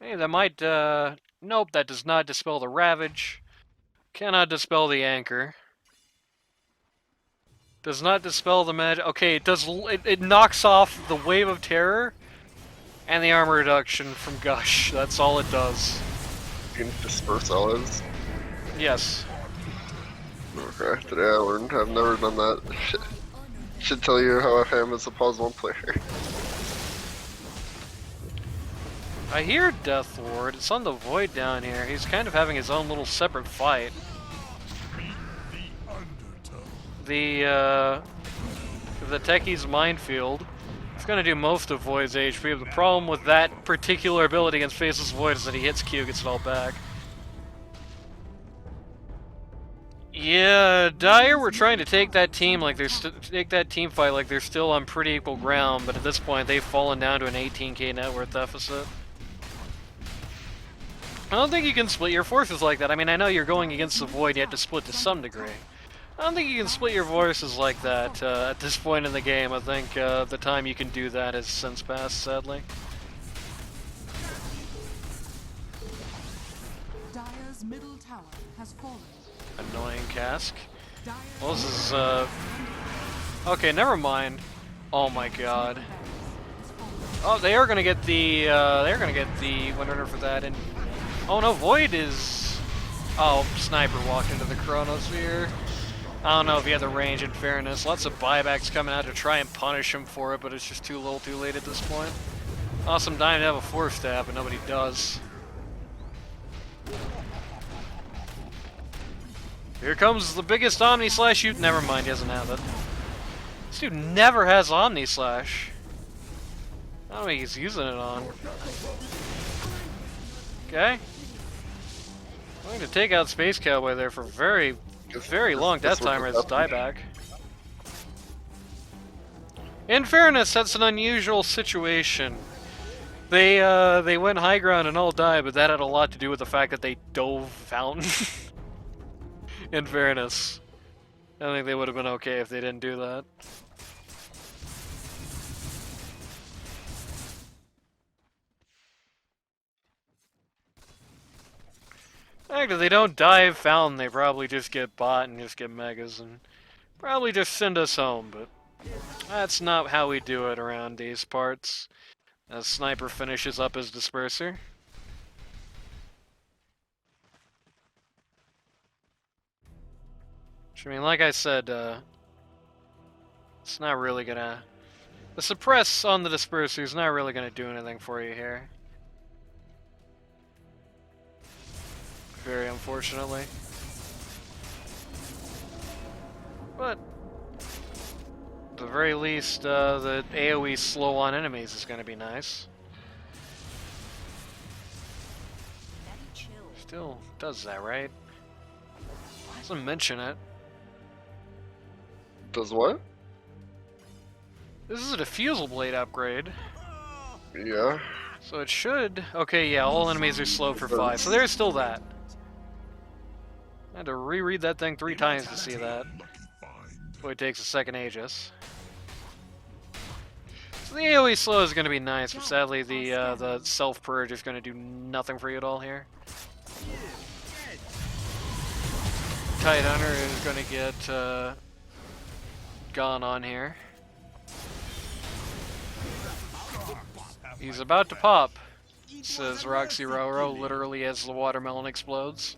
Hey, that might nope, that does not dispel the Ravage. Cannot dispel the Anchor. Does not dispel the magic. Okay, it does. It knocks off the Wave of Terror and the armor reduction from Gush. That's all it does. You can disperse olives. Yes. Okay, today I learned. I've never done that. Should tell you how I am as a pause 1 player. I hear Death Ward. It's on the Void down here. He's kind of having his own little separate fight. The Techie's Minefield. It's gonna do most of Void's HP, but the problem with that particular ability against Faceless Void is that he hits Q, gets it all back. Yeah, Dire were trying to take that team like take that team fight like they're still on pretty equal ground, but at this point they've fallen down to an 18k net worth deficit. I don't think you can split your forces like that. I mean, I know you're going against the Void, you have to split to some degree. I don't think you can split your forces like that at this point in the game. I think the time you can do that has since passed, sadly. Dire's middle tower has fallen. Annoying Cask. Dire's Well, this is okay, never mind. Oh my god. Oh, they are gonna get the winner for that, and oh no, Void is. Oh, Sniper walked into the Chronosphere. I don't know if he had the range, in fairness. Lots of buybacks coming out to try and punish him for it, but it's just too little too late at this point. Awesome dying to have a Force Stab, but nobody does. Here comes the biggest Omni Slash shoot. Never mind, he doesn't have it. This dude never has Omni Slash. I don't know what he's using it on. Okay. I'm going to take out Space Cowboy there for very long death timer as dieback. In fairness, that's an unusual situation. They went high ground and all died, but that had a lot to do with the fact that they dove fountain. In fairness, I think they would have been okay if they didn't do that. If they don't dive fountain, they probably just get bot and just get megas and probably just send us home, but that's not how we do it around these parts. As Sniper finishes up his disperser. Which, I mean, like I said, it's not really gonna... The suppress on the disperser is not really gonna do anything for you here. Very unfortunately. But at the very least, the AoE slow on enemies is going to be nice. Still does that, right? Doesn't mention it. Does what? This is a diffusal blade upgrade. Yeah. So it should... Okay, yeah, all enemies are slow for 5, so there's still that. I had to reread that thing 3 times to see that. Boy, it takes a second Aegis. The AoE slow is going to be nice, but sadly the self-purge is going to do nothing for you at all here. Tide Hunter is going to get gone on here. He's about to pop, says Roxy Roro, literally as the watermelon explodes.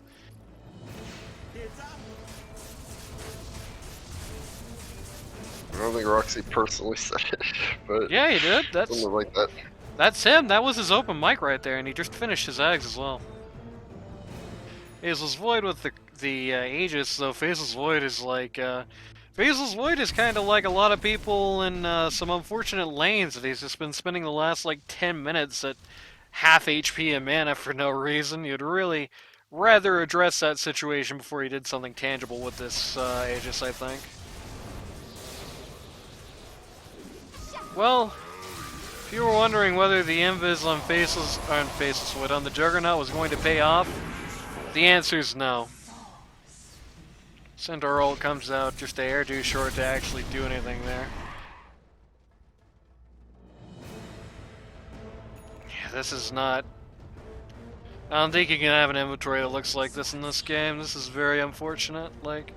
I don't think Roxy personally said it, but Yeah, he did. something like that. That's him. That was his open mic right there, and he just finished his eggs as well. Faceless Void with the Aegis, though. Faceless Void is like Faceless Void is kind of like a lot of people in some unfortunate lanes that he's just been spending the last like 10 minutes at half HP and mana for no reason. You'd really rather address that situation before you did something tangible with this Aegis, I think. Well, if you were wondering whether the invis on Faceless Void on the Juggernaut was going to pay off, the answer is no. Centaur ult comes out just a hair too short to actually do anything there. Yeah, this is not... I don't think you can have an inventory that looks like this in this game. This is very unfortunate. Like,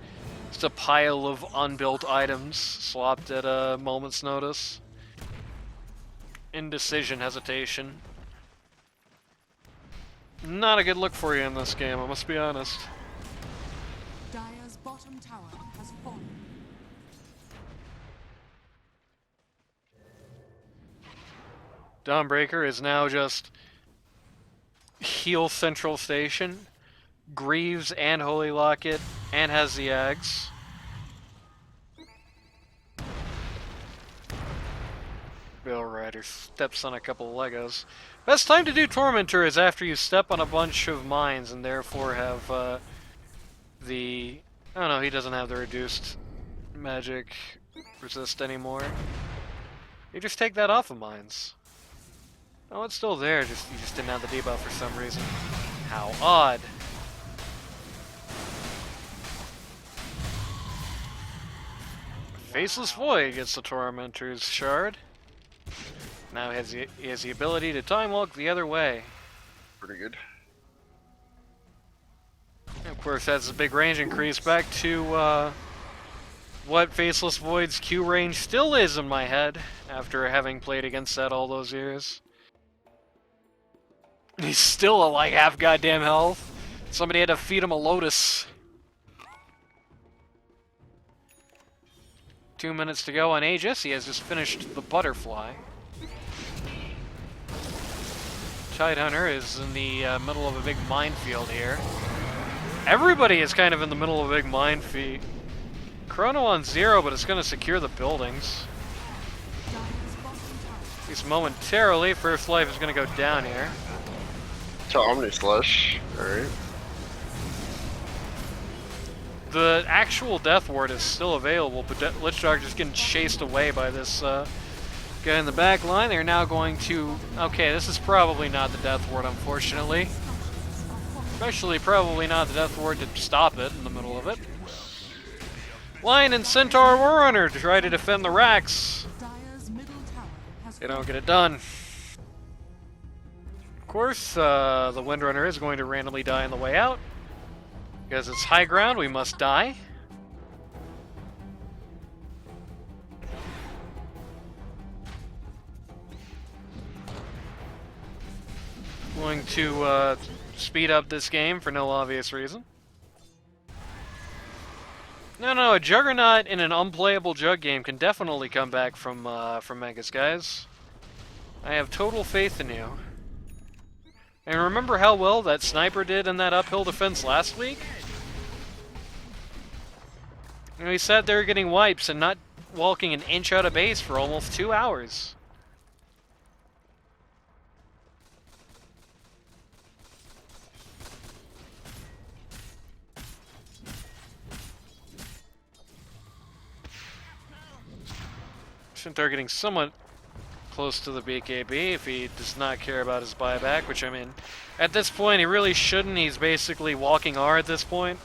just a pile of unbuilt items swapped at a moment's notice. Indecision, hesitation. Not a good look for you in this game, I must be honest. Dire's bottom tower has fallen. Dawnbreaker is now just heal Central Station, Greaves and Holy Locket, and has the Ags. Bill Rider steps on a couple of Legos. Best time to do Tormentor is after you step on a bunch of mines and therefore have the... I don't know, he doesn't have the reduced magic resist anymore. You just take that off of mines. Oh, it's still there, you just didn't have the debuff for some reason. How odd. Faceless Void gets the Tormentor's shard. Now he has the ability to time walk the other way. Pretty good. And of course, that's a big range increase back to what Faceless Void's Q range still is in my head after having played against that all those years. He's still at like half goddamn health. Somebody had to feed him a lotus. 2 minutes to go on Aegis. He has just finished the butterfly. Tidehunter is in the middle of a big minefield here. Everybody is kind of in the middle of a big minefield. Chrono on 0, but it's going to secure the buildings. At least momentarily, First Life is going to go down here. To Omni Slash. Alright. The actual Death Ward is still available, but Lich Dog just getting chased away by this guy in the back line. They're now going to... Okay, this is probably not the Death Ward, unfortunately. Especially probably not the Death Ward to stop it in the middle of it. Lion and Centaur Warrunner to try to defend the racks. They don't get it done. Of course, the Windrunner is going to randomly die on the way out. Because it's high ground, we must die. Going to speed up this game for no obvious reason. No, a Juggernaut in an unplayable Jug game can definitely come back from Megas, guys. I have total faith in you. And remember how well that sniper did in that uphill defense last week? You know, he sat there getting wipes and not walking an inch out of base for almost 2 hours. Shintar getting somewhat close to the BKB if he does not care about his buyback, which, I mean, at this point he really shouldn't. He's basically walking R at this point.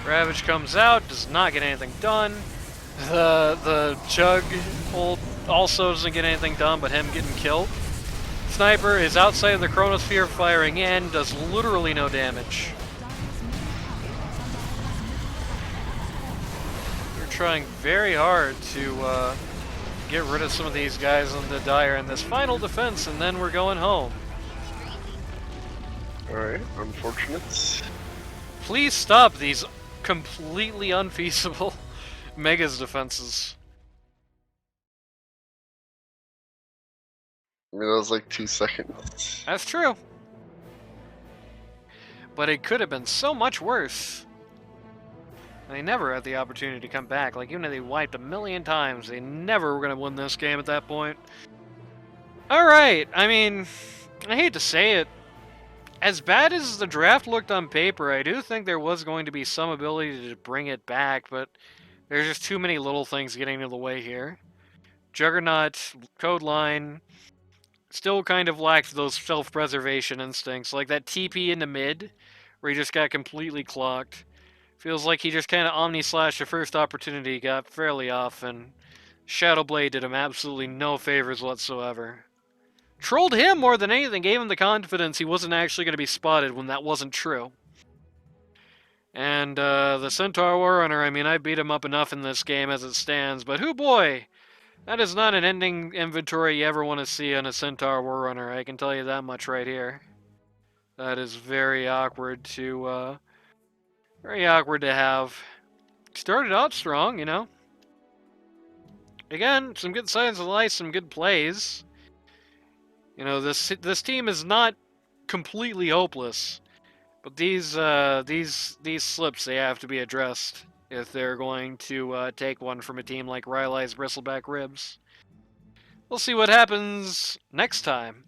Ravage comes out, does not get anything done. The Chug also doesn't get anything done, but him getting killed. Sniper is outside of the chronosphere, firing in, does literally no damage. They're trying very hard to get rid of some of these guys on the Dire in this final defense, and then we're going home. Alright, unfortunate. Please stop these completely unfeasible Megas defenses. I mean, that was like 2 seconds. That's true. But it could have been so much worse. They never had the opportunity to come back. Like, even if they wiped a million times, they never were going to win this game at that point. Alright, I mean, I hate to say it. As bad as the draft looked on paper, I do think there was going to be some ability to bring it back, but there's just too many little things getting in the way here. Juggernaut, Code Line, still kind of lacked those self-preservation instincts, like that TP in the mid, where he just got completely clocked. Feels like he just kind of omni-slashed the first opportunity he got fairly often. Shadowblade did him absolutely no favors whatsoever. Trolled him more than anything, gave him the confidence he wasn't actually going to be spotted when that wasn't true. And the Centaur Warrunner, I mean, I beat him up enough in this game as it stands, but hoo boy! That is not an ending inventory you ever want to see on a Centaur Warrunner, I can tell you that much right here. That is very awkward to have. Started out strong, you know. Again, some good signs of life, some good plays. You know, this team is not completely hopeless, but these slips, they have to be addressed if they're going to take one from a team like Rylai's Bristleback Ribs. We'll see what happens next time.